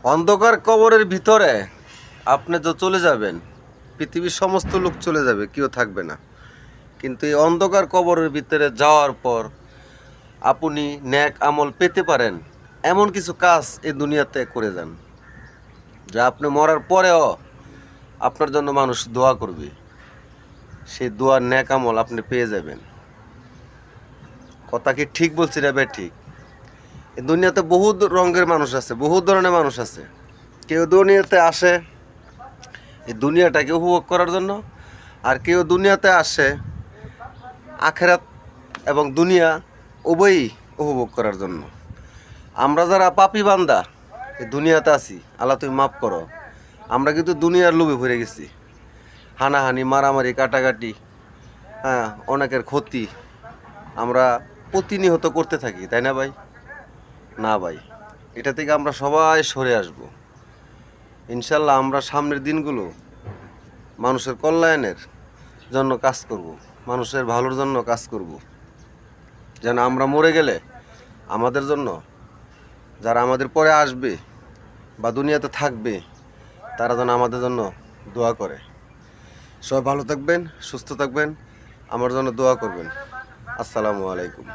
অন্ধকার কবরের ভিতরে আপনি তো চলে যাবেন, পৃথিবীর সমস্ত লোক চলে যাবে, কেউ থাকবে না। কিন্তু এই অন্ধকার কবরের ভিতরে যাওয়ার পর আপনি নেক আমল পেতে পারেন এমন কিছু কাজ এই দুনিয়াতে করে যান, যা আপনি মরার পরেও আপনার জন্য মানুষ দোয়া করবে। সেই দোয়ার নেক আমল আপনি পেয়ে যাবেন। কথা কি ঠিক বলছি রে ভাই? ঠিক। এই দুনিয়াতে বহু রঙের মানুষ আছে, বহু ধরনের মানুষ আছে। কেউ দুনিয়াতে আসে এই দুনিয়াটাকে উপভোগ করার জন্য, আর কেউ দুনিয়াতে আসে আখেরাত এবং দুনিয়া উভয়ই উপভোগ করার জন্য। আমরা যারা পাপী বান্দা এই দুনিয়াতে আছি, আল্লাহ তুমি মাফ করো, আমরা কিন্তু দুনিয়ার লোভে ভরে গেছি। হানাহানি, মারামারি, কাটাকাটি, হ্যাঁ, অনেকের ক্ষতি আমরা প্রতিনিয়ত করতে থাকি, তাই না ভাই? না ভাই, এটা থেকে আমরা সবাই সরে আসব ইনশাল্লাহ। আমরা সামনের দিনগুলো মানুষের কল্যাণের জন্য কাজ করব, মানুষের ভালোর জন্য কাজ করব, যেন আমরা মরে গেলে আমাদের জন্য যারা আমাদের পরে আসবে বা দুনিয়াতে থাকবে তারা যেন আমাদের জন্য দোয়া করে। সবাই ভালো থাকবেন, সুস্থ থাকবেন, আমার জন্য দোয়া করবেন। আসসালামু আলাইকুম।